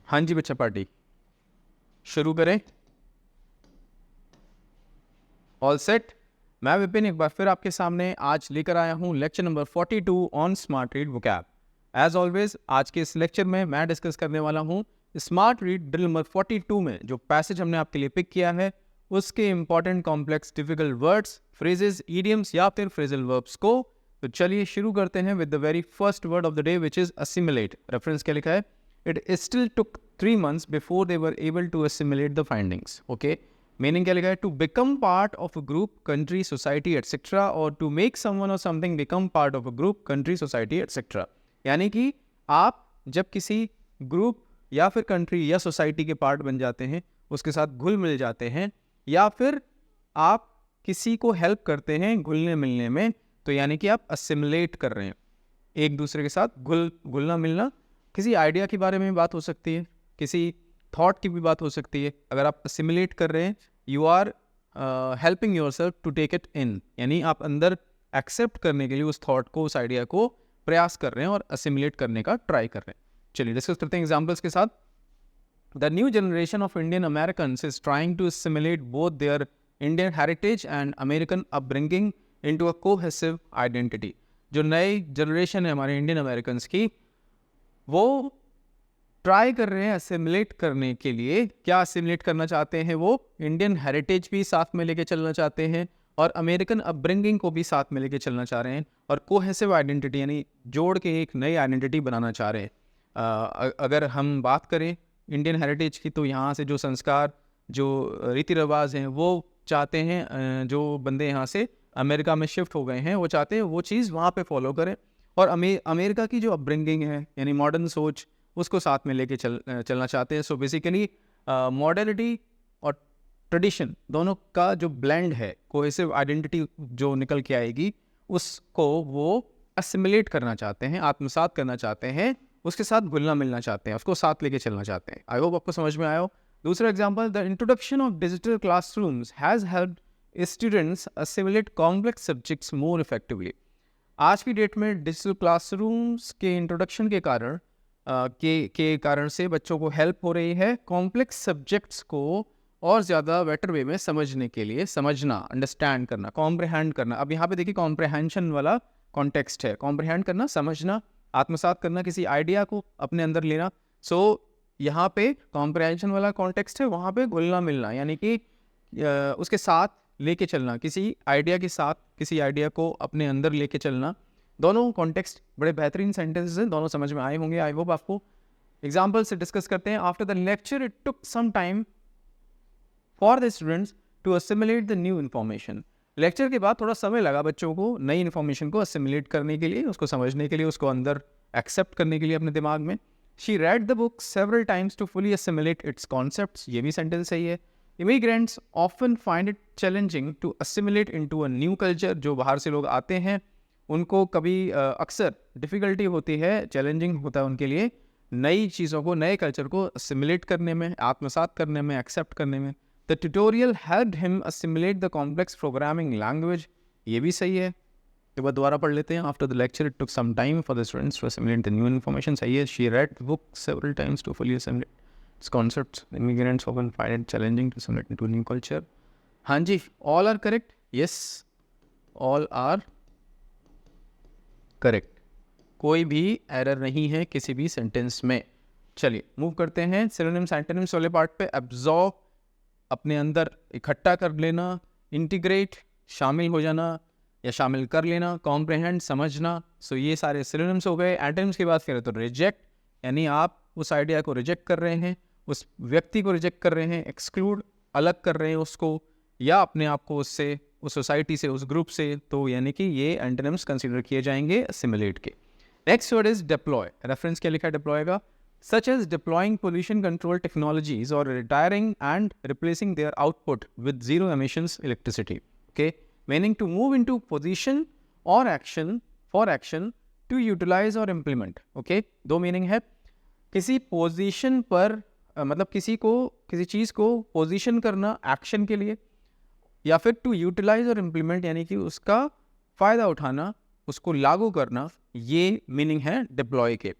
हाँ जी बच्चा पार्टी शुरू करें। All set. मैं विपिन एक बार फिर आपके सामने आज लेकर आया हूँ lecture number 42 on smart read vocab. As always आज के इस लेक्चर में मैं डिस्कस करने वाला हूँ स्मार्ट रीड ड्रिल नंबर 42 में जो पैसेज हमने आपके लिए पिक किया है उसके important complex difficult words, phrases, idioms या फिर फ्रेजल वर्ब्स को। तो चलिए शुरू करते हैं with the very first word of the day which is assimilate. Reference क्या लिखा है? It still took 3 months before they were able to assimilate the findings. Okay, meaning क्या लिखा है? To become part of a group, country, society, etc. or to make someone or something become part of a group, country, society, etc. यानी कि आप जब किसी group या फिर कंट्री या सोसाइटी के पार्ट बन जाते हैं, उसके साथ घुल मिल जाते हैं, या फिर आप किसी को हेल्प करते हैं घुलने मिलने में, तो यानी कि आप असिमिलेट कर रहे हैं। एक दूसरे के साथ घुलना मिलना, किसी आइडिया के बारे में बात हो सकती है, किसी थॉट की भी बात हो सकती है। अगर आप असिमिलेट कर रहे हैं, you are helping yourself to take it in, यानी आप अंदर एक्सेप्ट करने के लिए उस थॉट को, उस आइडिया को प्रयास कर रहे हैं और असिमिलेट करने का ट्राई कर रहे हैं। चलिए डिस्कस करते हैं एग्जाम्पल्स के साथ। The new generation of Indian Americans is trying to assimilate both their Indian heritage and American upbringing into a cohesive identity. जो नई जनरेशन है हमारे इंडियन अमेरिकन्स की, वो ट्राई कर रहे हैं असिमिलेट करने के लिए। क्या असिमिलेट करना चाहते हैं? वो इंडियन हेरिटेज भी साथ में लेके चलना चाहते हैं और अमेरिकन अपब्रिंगिंग को भी साथ में लेके चलना चाह रहे हैं, और कोहेसिव आइडेंटिटी यानी जोड़ के एक नई आइडेंटिटी बनाना चाह रहे हैं। अगर हम बात करें इंडियन हेरिटेज की, तो यहाँ से जो संस्कार, जो रीति रिवाज हैं, वो चाहते हैं जो बंदे यहाँ से अमेरिका में शिफ्ट हो गए हैं, वो चाहते हैं वो चीज़ वहाँ पे फॉलो करें। और अमेरिका की जो अपब्रिंगिंग है यानी मॉडर्न सोच, उसको साथ में लेके चलना चाहते हैं। सो बेसिकली मॉडर्निटी और ट्रेडिशन दोनों का जो ब्लेंड है, कोहेसिव आइडेंटिटी जो निकल के आएगी, उसको वो असिमिलेट करना चाहते हैं, आत्मसात करना चाहते हैं, उसके साथ घुलना मिलना चाहते हैं, उसको साथ लेके चलना चाहते हैं। आई होप आपको समझ में आया हो। दूसरा example, the introduction of digital classrooms has helped students assimilate complex subjects more effectively. आज की डेट में डिजिटल क्लासरूम्स के इंट्रोडक्शन के कारण से बच्चों को हेल्प हो रही है कॉम्प्लेक्स सब्जेक्ट्स को और ज़्यादा बेटर वे में समझने के लिए। समझना, अंडरस्टैंड करना, कॉम्प्रिहेंड करना। अब यहाँ पे देखिए कॉम्प्रिहेंशन वाला कॉन्टेक्स्ट है। कॉम्प्रिहेंड करना, समझना, आत्मसात करना, किसी आइडिया को अपने अंदर लेना। सो यहाँ पे कॉम्प्रिहेंशन वाला कॉन्टेक्स्ट है, वहाँ पे घुलना मिलना यानी कि उसके साथ लेके चलना, किसी आइडिया के साथ किसी आइडिया को अपने अंदर लेके चलना। दोनों कॉन्टेक्स्ट बड़े बेहतरीन सेंटेंसेस हैं, दोनों समझ में आए होंगे। आई होप आपको। एग्जाम्पल से डिस्कस करते हैं। After the lecture it took some time for the students to assimilate the new information. Lecture के बाद थोड़ा समय लगा बच्चों को नई इन्फॉर्मेशन को असिमिलेट करने के लिए, उसको समझने के लिए, उसको अंदर एक्सेप्ट करने के लिए अपने दिमाग में। She read the book several times to fully assimilate its concepts. ये भी सेंटेंस सही है। Immigrants often find it challenging to assimilate into a new culture। जो बाहर से लोग आते हैं उनको कभी अक्सर डिफ़िकल्टी होती है, चैलेंजिंग होता है उनके लिए नई चीज़ों को, नए कल्चर को असिमिलेट करने में, आत्मसात करने में, एक्सेप्ट करने में। The tutorial helped him assimilate the complex programming language. ये भी सही है। तो बाद दोबारा पढ़ लेते हैं। After the lecture it took some time for the students to assimilate the new information. सही है। She read book several times to fully assimilate its concepts। Immigrants often find it challenging to assimilate into a new culture। हाँ जी, all are correct। yes, all are correct। कोई भी error नहीं है किसी भी sentence में। चलिए मूव करते हैं सिनोनिम्स एंटोनिम्स वाले पार्ट पे। एब्जॉर्ब, अपने अंदर इकट्ठा कर लेना। इंटीग्रेट, शामिल हो जाना या शामिल कर लेना। कॉम्प्रिहेंड, समझना। सो ये सारे सिनोनिम्स हो गए। एंटोनिम्स की बात करें तो रिजेक्ट, यानी आप उस आइडिया को रिजेक्ट कर रहे हैं, उस व्यक्ति को रिजेक्ट कर रहे हैं, एक्सक्लूड, अलग कर रहे हैं उसको, या अपने आप को उससे, उस सोसाइटी से, उस ग्रुप से। तो यानी कि ये एंटोनिम्स कंसीडर किए जाएंगे असिमिलेट के। Next word is deploy. Reference क्या लिखा है डिप्लॉय का? Such as deploying pollution control technologies और retiring and replacing their output with zero emissions electricity. Okay, meaning to move into position और action, for action, to utilize और implement. Okay, दो मीनिंग है। किसी पोजीशन पर मतलब किसी चीज़ को पोजीशन करना एक्शन के लिए, या फिर टू यूटिलाइज और इम्प्लीमेंट यानी कि उसका फ़ायदा उठाना, उसको लागू करना। ये मीनिंग है डिप्लॉय के।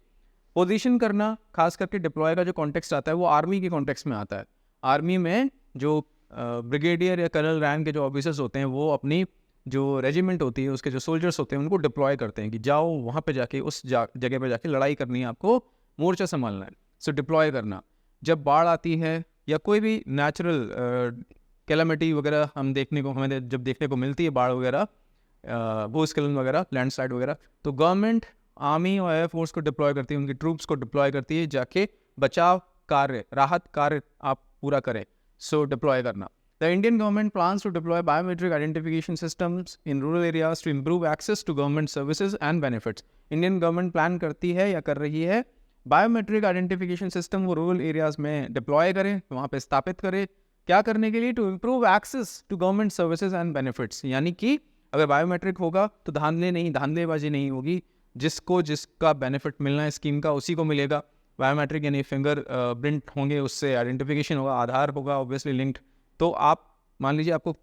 पोजीशन करना, खास करके डिप्लॉय का जो कॉन्टेक्स्ट आता है वो आर्मी के कॉन्टेक्स्ट में आता है। आर्मी में जो ब्रिगेडियर या कर्नल रैंक के जो ऑफिसर्स होते हैं वो अपनी जो रेजिमेंट होती है उसके जो सोल्जर्स होते हैं उनको डिप्लॉय करते हैं कि जाओ वहाँ पे जाके उस जगह पे जाके लड़ाई करनी है, आपको मोर्चा संभालना है। सो डिप्लॉय करना, जब बाढ़ आती है या कोई भी नेचुरल कैलामिटी वगैरह हमें जब देखने को मिलती है, बाढ़ वगैरह, भूस्खलन वगैरह, लैंडस्लाइड वगैरह, तो गवर्नमेंट आर्मी और एयरफोर्स को डिप्लॉय करती है, उनकी ट्रूप्स को डिप्लॉय करती है, जाके बचाव कार्य, राहत कार्य आप पूरा करें। सो डिप्लॉय करना। The Indian government plans to deploy biometric identification systems in rural areas to improve access to government services and benefits. Indian government plan करती है या कर रही है बायोमेट्रिक आइडेंटिफिकेशन सिस्टम वो रूरल एरियाज में डिप्लॉय करें, वहाँ पे स्थापित करें। क्या करने के लिए? To improve access to government services and benefits. यानी कि अगर बायोमेट्रिक होगा तो धांधलेबाजी नहीं होगी, जिसका बेनिफिट मिलना है स्कीम का उसी को मिलेगा। बायोमेट्रिक यानी फिंगर प्रिंट होंगे, उससे आइडेंटिफिकेशन होगा, आधार होगा ऑब्वियसली लिंक्ड। तो आप मान लीजिए आपको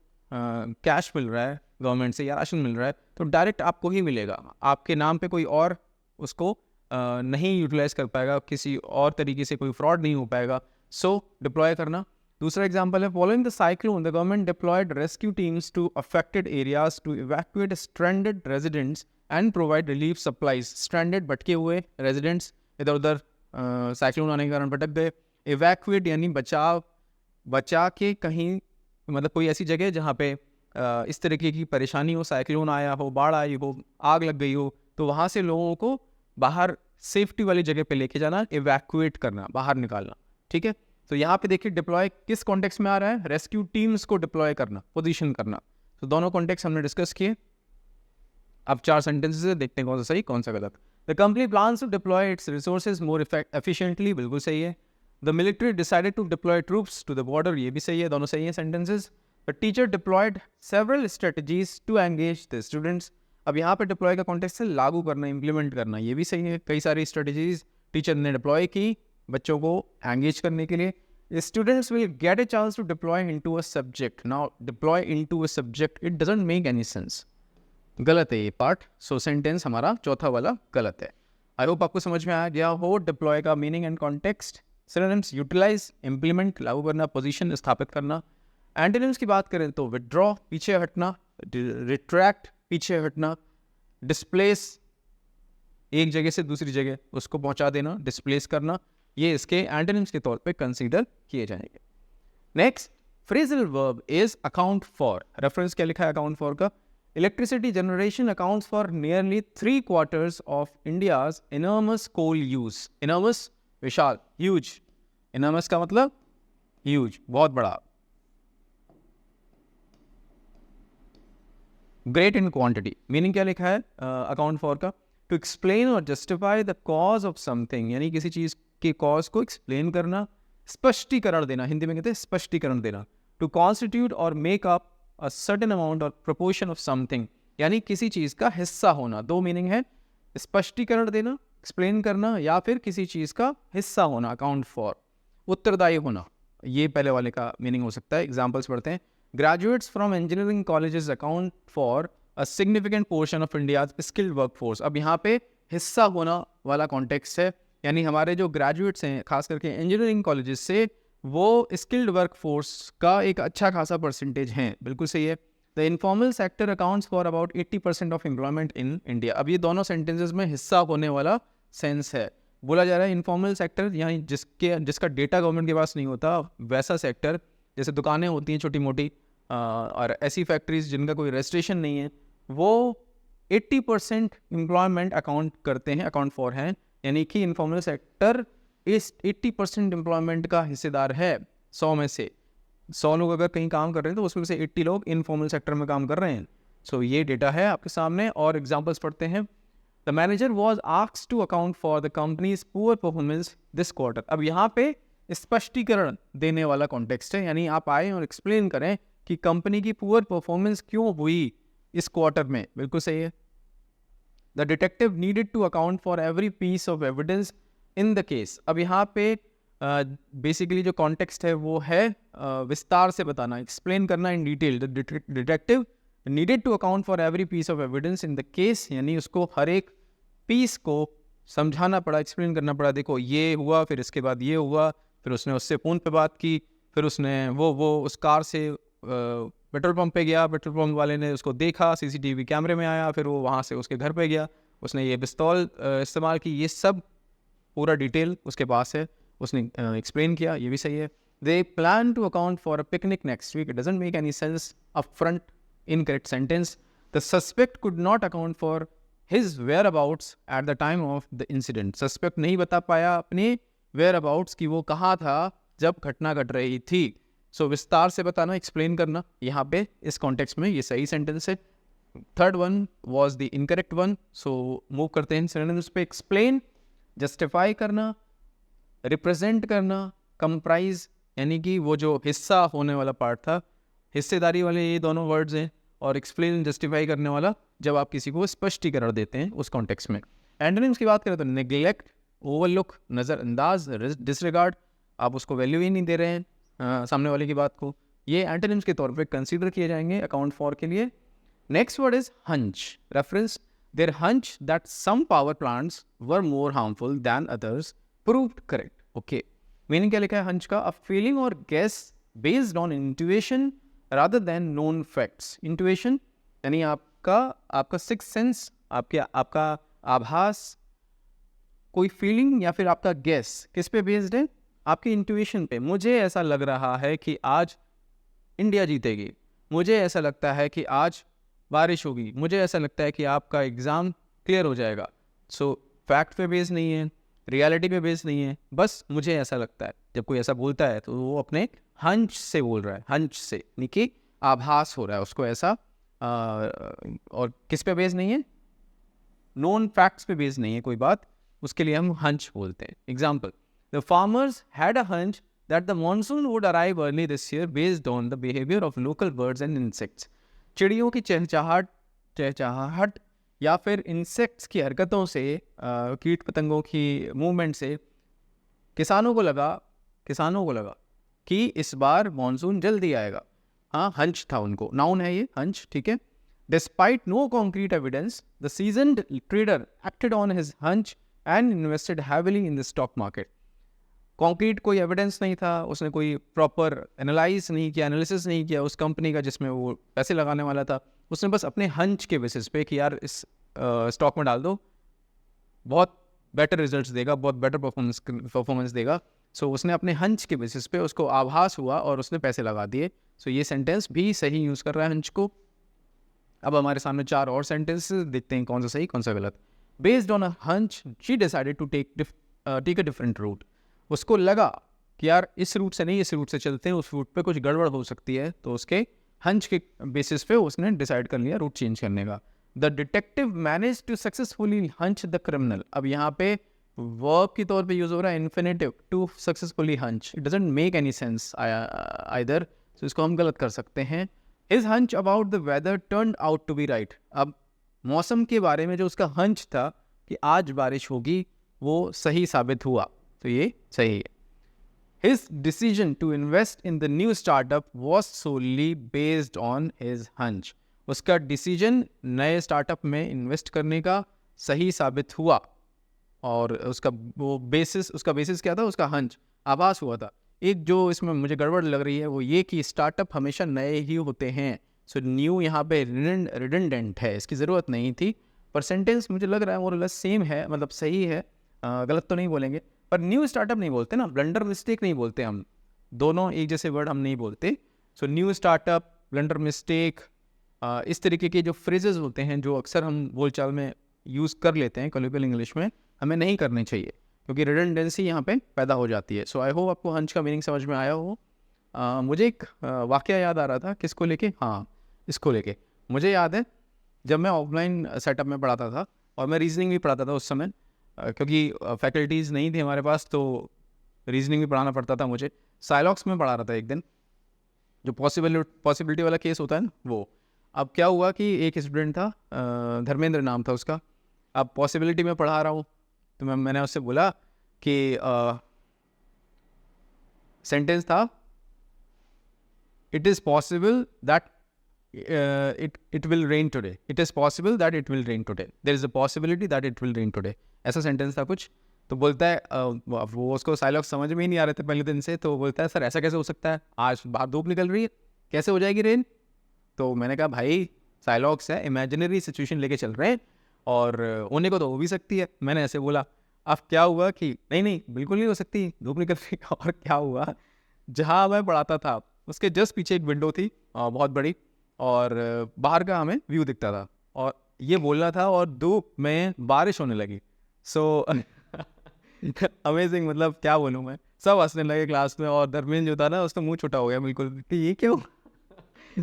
कैश मिल रहा है गवर्नमेंट से या राशन मिल रहा है तो डायरेक्ट आपको ही मिलेगा, आपके नाम पे कोई और उसको नहीं यूटिलाइज कर पाएगा, किसी और तरीके से कोई फ्रॉड नहीं हो पाएगा। सो डिप्लॉय करना। दूसरा एग्जांपल है, following the cyclone the government deployed rescue teams to affected areas to evacuate stranded residents and provide relief supplies. Stranded, भटके हुए रेजिडेंट्स इधर उधर साइक्लोन आने के कारण भटक गए। इवैक्यूएट यानी बचा के कहीं, मतलब कोई ऐसी जगह जहाँ पे इस तरीके की परेशानी हो, साइक्लोन आया हो, बाढ़ आई हो, आग लग गई हो, तो वहाँ से लोगों को बाहर सेफ्टी वाली जगह पे लेके जाना, इवैक्यूएट करना, बाहर निकालना। ठीक है, तो यहाँ पे देखिए डिप्लॉय किस कॉन्टेक्स्ट में आ रहा है, रेस्क्यू टीम्स को डिप्लॉय करना, पोजीशन करना। तो दोनों कॉन्टेक्स्ट हमने डिस्कस किए। अब 4 सेंटेंसेस है, देखते हैं कौन सा सही कौन सा गलत। The company plans to deploy its resources more efficiently, बिल्कुल सही है। The military decided to deploy troops to the border, ये भी सही है, दोनों सही है sentences. The teacher deployed several strategies to engage the students। अब यहाँ पे डिप्लॉय का कॉन्टेक्स्ट है लागू करना, इम्प्लीमेंट करना, ये भी सही है। कई सारी स्ट्रेटजीज टीचर ने डिप्लॉय की बच्चों को एंगेज करने के लिए। Students will get a chance to deploy into a subject। Now deploy into a subject, it doesn't make any sense। गलत है ये पार्ट। सो सेंटेंस हमारा चौथा वाला गलत है। आई होप आपको समझ में आ गया हो डिप्लॉय का meaning and context. Synonyms, utilise, implement, लागू करना, पोजीशन, स्थापित करना। एंटोनिम्स की बात करें तो विड्रॉ, पीछे हटना, रिट्रैक्ट, पीछे हटना, डिस्प्लेस, एक जगह से दूसरी जगह उसको पहुंचा देना, डिस्प्लेस करना, ये इसके एंटोनिम्स के तौर पे कंसीडर किए जाएंगे। Next, phrasal verb is account for. Reference क्या लिखा है अकाउंट फॉर का? Electricity generation accounts for nearly 3/4 of India's enormous coal use. Enormous विशाल, ह्यूज। इनर्मस का मतलब ह्यूज, बहुत बड़ा। ग्रेट इन क्वांटिटी, मीनिंग क्या लिखा है अकाउंट फॉर का? टू एक्सप्लेन और justify the cause of something, यानी किसी चीज के कॉज को एक्सप्लेन करना, स्पष्टीकरण देना, हिंदी में कहते हैं स्पष्टीकरण देना। टू कॉन्स्टिट्यूट और make up a certain amount और प्रोपोर्शन ऑफ समथिंग, यानी किसी चीज का हिस्सा होना। दो मीनिंग है, स्पष्टीकरण देना, एक्सप्लेन करना, या फिर किसी चीज़ का हिस्सा होना, अकाउंट फॉर, उत्तरदायी होना, ये पहले वाले का मीनिंग हो सकता है। एग्जांपल्स पढ़ते हैं। Graduates from engineering colleges account for a significant portion of India's skilled workforce. अब यहाँ पे हिस्सा होना वाला कॉन्टेक्स्ट है, यानी हमारे जो ग्रेजुएट्स हैं खास करके इंजीनियरिंग कॉलेजेस से, वो स्किल्ड वर्कफोर्स का एक अच्छा खासा परसेंटेज हैं, बिल्कुल सही है। The informal sector accounts for about 80% of employment in India. अब ये दोनों सेंटेंसेस में हिस्सा होने वाला सेंस है। बोला जा रहा है इनफॉर्मल सेक्टर यानी जिसका डेटा गवर्नमेंट के पास नहीं होता, वैसा सेक्टर, जैसे दुकानें होती हैं छोटी मोटी और ऐसी फैक्ट्रीज जिनका कोई रजिस्ट्रेशन नहीं है, वो 80% एम्प्लॉयमेंट अकाउंट करते हैं, अकाउंट फॉर हैं। यानी कि इनफॉर्मल सेक्टर इस 80% एम्प्लॉयमेंट का हिस्सेदार है। 100 में से 100 लोग अगर कहीं काम कर रहे हैं तो उसमें से 80 लोग इनफॉर्मल सेक्टर में काम कर रहे हैं। सो ये डेटा है आपके सामने। और एग्जाम्पल्स पढ़ते हैं। The manager was asked to account for the company's poor performance this quarter. अब यहाँ पे स्पष्टीकरण देने वाला कॉन्टेक्स्ट है, यानी आप आए और एक्सप्लेन करें कि कंपनी की पुअर परफॉर्मेंस क्यों हुई इस क्वार्टर में, बिल्कुल सही है। The detective needed to account for every piece of evidence in the case. अब यहाँ पे बेसिकली जो कॉन्टेक्स्ट है वो है विस्तार से बताना, एक्सप्लेन करना in detail. The detective needed to account for every piece of evidence in the case, यानी उसको हर एक पीस को समझाना पड़ा, एक्सप्लेन करना पड़ा, देखो ये हुआ, फिर इसके बाद ये हुआ, फिर उसने उससे फ़ोन पे बात की, फिर उसने वो उस कार से पेट्रोल पंप पे गया, पेट्रोल पंप वाले ने उसको देखा, सीसीटीवी कैमरे में आया, फिर वो वहाँ से उसके घर पे गया, उसने ये पिस्तौल इस्तेमाल की, ये सब पूरा डिटेल उसके पास है, उसने एक्सप्लेन किया, ये भी सही है. They plan to account for a picnic next week. It doesn't make any sense up front. Incorrect sentence. The suspect could not account for his whereabouts at the time of the incident. Suspect नहीं बता पाया अपने where abouts की, वो कहाँ था जब घटना घट रही थी. सो विस्तार से बताना, एक्सप्लेन करना, यहाँ पे इस कॉन्टेक्स्ट में ये सही सेंटेंस है. Third one was the incorrect one. So move करते हैं सिनोनिम्स पे. एक्सप्लेन, जस्टिफाई करना, रिप्रेजेंट करना, कंप्राइज यानी कि वो जो हिस्सा होने वाला पार्ट था, हिस्सेदारी वाले ये दोनों वर्ड्स हैं. और एक्सप्लेन, जस्टिफाई करने वाला जब आप किसी को स्पष्टीकरण देते हैं उस कॉन्टेक्स्ट में. एंटोनिम्स की बात करें तो नेग्लेक्ट, ओवरलुक, नज़रअंदाज, डिसरिगार्ड, आप उसको वैल्यू ही नहीं दे रहे हैं सामने वाले की बात को, ये एंटोनिम्स के तौर पे कंसीडर किए जाएंगे अकाउंट फॉर के लिए. Next word is hunch. Reference, there hunch that some power plants were more harmful than others proved correct. Okay, meaning क्या लिखा है हंच का? A feeling or guess based on intuition rather than known facts. Intuition यानी आपका six sense, आपका आभास, कोई feeling या फिर आपका गेस किस पे बेस्ड है? आपकी इंट्यूएशन पे. मुझे ऐसा लग रहा है कि आज इंडिया जीतेगी, मुझे ऐसा लगता है कि आज बारिश होगी, मुझे ऐसा लगता है कि आपका एग्ज़ाम क्लियर हो जाएगा. सो फैक्ट पे बेस नहीं है, रियलिटी पे बेस नहीं है, बस मुझे ऐसा लगता है. जब कोई ऐसा बोलता है तो वो अपने हंच से बोल रहा है, हंच से यानी कि आभास हो रहा है उसको ऐसा. और किस पे बेस नहीं है? नॉन फैक्ट्स पे बेस नहीं है कोई बात, उसके लिए हम हंच बोलते हैं. Example, the farmers had a hunch that the monsoon would arrive early this year based on the behavior of local birds and insects. चिड़ियों की चहचहाहट या फिर इंसेक्ट्स की हरकतों से, कीट पतंगों की मूवमेंट से किसानों को लगा कि इस बार मॉनसून जल्दी आएगा. हाँ, हंच था उनको, नाउन है ये हंच, ठीक है. Despite no concrete evidence, the seasoned trader acted on his hunch and invested heavily in the stock market. Concrete कोई एविडेंस नहीं था, उसने कोई प्रॉपर एनालाइज नहीं किया, एनालिसिस नहीं किया उस कंपनी का जिसमें वो पैसे लगाने वाला था. उसने बस अपने हंच के बेसिस पे कि यार इस स्टॉक में डाल दो, बहुत बेटर रिजल्ट्स देगा, बहुत बेटर परफॉर्मेंस देगा. सो उसने अपने हंच के बेसिस पे, उसको आभास हुआ और उसने पैसे लगा दिए. सो ये सेंटेंस भी सही यूज़ कर रहा है हंच को. अब हमारे सामने 4 और सेंटेंसेस देखते हैं कौन सा सही कौन सा गलत. Based on a hunch she decided to take a different route. उसको लगा कि यार इस रूट से नहीं, इस रूट से चलते हैं, उस रूट पे कुछ गड़बड़ हो सकती है, तो उसके हंच के बेसिस पे उसने डिसाइड कर लिया रूट चेंज करने का. The detective manage to successfully hunch the criminal. अब यहाँ पे वर्ब के तौर पे यूज हो रहा है infinitive, to successfully hunch. It doesn't make any sense either, so इसको हम गलत कर सकते हैं. His hunch about the weather turned out to be right. अब मौसम के बारे में जो उसका हंच था कि आज बारिश होगी, वो सही साबित हुआ, तो ये सही है. His decision to invest in the new startup was solely based on his hunch. उसका डिसीजन नए स्टार्टअप में इन्वेस्ट करने का सही साबित हुआ, और उसका बेसिस क्या था? उसका हंच, आभास हुआ था. एक जो इसमें मुझे गड़बड़ लग रही है वो ये कि स्टार्टअप हमेशा नए ही होते हैं. सो न्यू यहाँ पे रिडंडेंट है, इसकी ज़रूरत नहीं थी. पर सेंटेंस मुझे लग रहा है मोर सेम है, मतलब सही है, गलत तो नहीं बोलेंगे. पर न्यू स्टार्टअप नहीं बोलते ना, ब्लंडर मिस्टेक नहीं बोलते हम, दोनों एक जैसे वर्ड हम नहीं बोलते. So new startup, blunder mistake, इस तरीके के जो फ्रेजेस होते हैं जो अक्सर हम बोलचाल में यूज़ कर लेते हैं कॉलोकियल इंग्लिश में, हमें नहीं करने चाहिए क्योंकि रिडंडेंसी यहाँ पे पैदा हो जाती है. सो आई होप आपको हंच का मीनिंग समझ में आया हो. मुझे एक वाकया याद आ रहा था, किसको लेके? हाँ, इसको लेके. मुझे याद है जब मैं ऑफलाइन सेटअप में पढ़ाता था और मैं रीजनिंग भी पढ़ाता था उस समय, क्योंकि फैकल्टीज़ नहीं थी हमारे पास, तो रीजनिंग भी पढ़ाना पड़ता था मुझे. साइलॉक्स में पढ़ा रहा था एक दिन, जो पॉसिबिलिटी वाला केस होता है ना वो. अब क्या हुआ कि एक स्टूडेंट था, धर्मेंद्र नाम था उसका. अब पॉसिबिलिटी में पढ़ा रहा हूँ तो मैंने उससे बोला कि सेंटेंस था, it is possible that it will rain today. It is possible that it will rain today. There is a possibility that it will rain today. ऐसा सेंटेंस था कुछ. तो बोलता है वो उसको साइलॉग समझ में ही नहीं आ रहे थे पहले दिन से, तो बोलता है सर ऐसा कैसे हो सकता है, आज बाहर धूप निकल रही है, कैसे हो जाएगी रेन. तो मैंने कहा भाई साइलॉग्स है, इमेजिनरी सिचुएशन लेके चल रहे हैं और होने को तो हो भी सकती है. मैंने ऐसे बोला. अब क्या हुआ कि नहीं बिल्कुल नहीं हो सकती, धूप निकल रही. और क्या हुआ, जहाँ मैं पढ़ाता था उसके जस्ट पीछे एक विंडो थी बहुत बड़ी, और बाहर का हमें व्यू दिखता था, और ये बोलना था और धूप में बारिश होने लगी. सो अमेजिंग, मतलब क्या बोलूँ मैं. सब हंसने लगे क्लास में, और धर्मेंद्र जो था ना उसका मुंह छोटा हो गया बिल्कुल कि ये क्यों.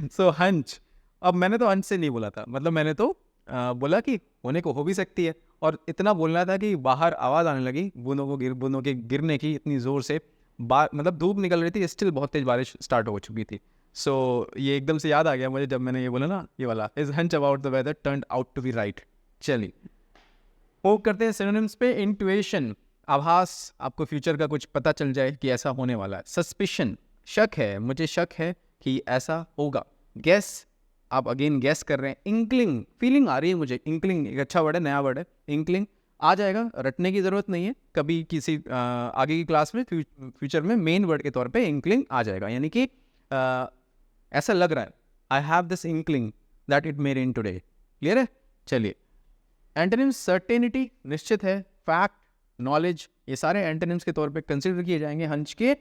सो हंच. अब मैंने तो हंच से नहीं बोला था, मतलब मैंने तो बोला कि होने को हो भी सकती है, और इतना बोलना था कि बाहर आवाज़ आने लगी बूंदों के गिरने की इतनी ज़ोर से. मतलब धूप निकल रही थी, स्टिल बहुत तेज बारिश स्टार्ट हो चुकी थी. सो ये एकदम से याद आ गया मुझे जब मैंने ये बोला ना, ये वाला is hunch about the weather turned out to be right. चलिए मूव करते हैं सिनोनिम्स पे. इंट्यूएशन, आभास, आपको फ्यूचर का कुछ पता चल जाए कि ऐसा होने वाला है. सस्पिशन, शक है, मुझे शक है कि ऐसा होगा. गेस, आप अगेन गेस कर रहे हैं. इंक्लिंग, फीलिंग आ रही है मुझे. इंक्लिंग एक अच्छा वर्ड है, नया वर्ड है. इंक्लिंग आ जाएगा, रटने की ज़रूरत नहीं है. कभी किसी आगे की क्लास में फ्यूचर में मेन वर्ड के तौर पे इंक्लिंग आ जाएगा, यानी कि ऐसा लग रहा है. I have this inkling that it may rain today. Clear है. चलिए एंटोनिम्स, सर्टेनिटी, निश्चित है. फैक्ट, नॉलेज, ये सारे एंटोनिम्स के तौर पे कंसिडर किए जाएंगे हंच के.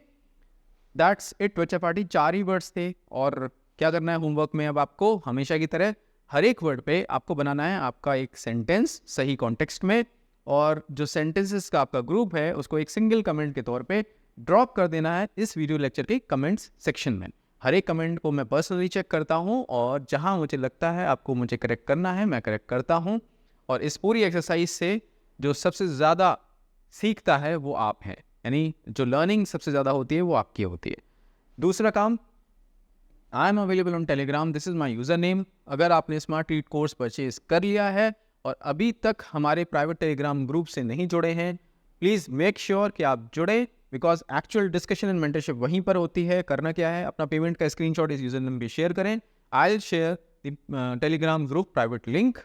दैट्स इट बच्चा पार्टी. 4 ही वर्ड्स थे, और क्या करना है होमवर्क में अब आपको, हमेशा की तरह हर एक वर्ड पे आपको बनाना है आपका एक सेंटेंस सही कॉन्टेक्स्ट में, और जो सेंटेंसेस का आपका ग्रुप है उसको एक सिंगल कमेंट के तौर पे ड्रॉप कर देना है इस वीडियो लेक्चर के कमेंट्स सेक्शन में. हर एक कमेंट को मैं पर्सनली चेक करता हूँ, और जहाँ मुझे लगता है आपको मुझे करेक्ट करना है मैं करेक्ट करता हूँ. और इस पूरी एक्सरसाइज से जो सबसे ज़्यादा सीखता है वो आप हैं, यानी जो लर्निंग सबसे ज़्यादा होती है वो आपकी होती है. दूसरा काम, I am available on Telegram, this is my user name. अगर आपने स्मार्ट रीड कोर्स परचेज कर लिया है और अभी तक हमारे प्राइवेट टेलीग्राम ग्रुप से नहीं जुड़े हैं, प्लीज़ मेक श्योर कि आप जुड़े, because actual discussion and mentorship वहीं पर होती है. करना क्या है, अपना पेमेंट का स्क्रीनशॉट इस यूज़र नेम पे शेयर करें. I will share the Telegram group private link.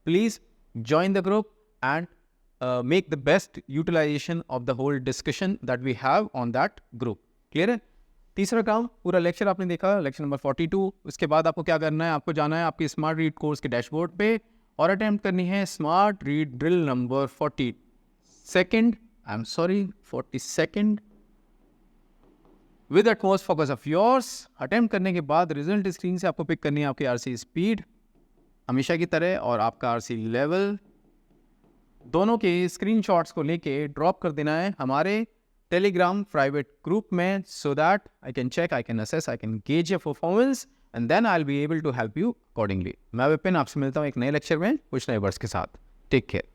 Please join the group and make the best utilization of the whole discussion that we have on that group. Clear है. तीसरा काम, पूरा lecture आपने देखा, lecture number 42. उसके बाद आपको क्या करना है, आपको जाना है आपकी स्मार्ट रीड कोर्स के डैशबोर्ड पे और अटेम्प्ट करनी है smart read drill number 42nd. I am sorry, 42nd. With utmost focus of yours. Attempt करने के बाद रिजल्ट स्क्रीन से आपको पिक करनी है आपकी आरसी स्पीड हमेशा की तरह, और आपका आरसी लेवल. दोनों के स्क्रीनशॉट्स को लेके ड्रॉप कर देना है हमारे टेलीग्राम प्राइवेट ग्रुप में, so that I can check, I can assess, I can gauge your performance, and then I will be able to help you accordingly. मैं विपिन आपसे मिलता हूँ एक नए लेक्चर में कुछ नए वर्ड्स के साथ. Take care.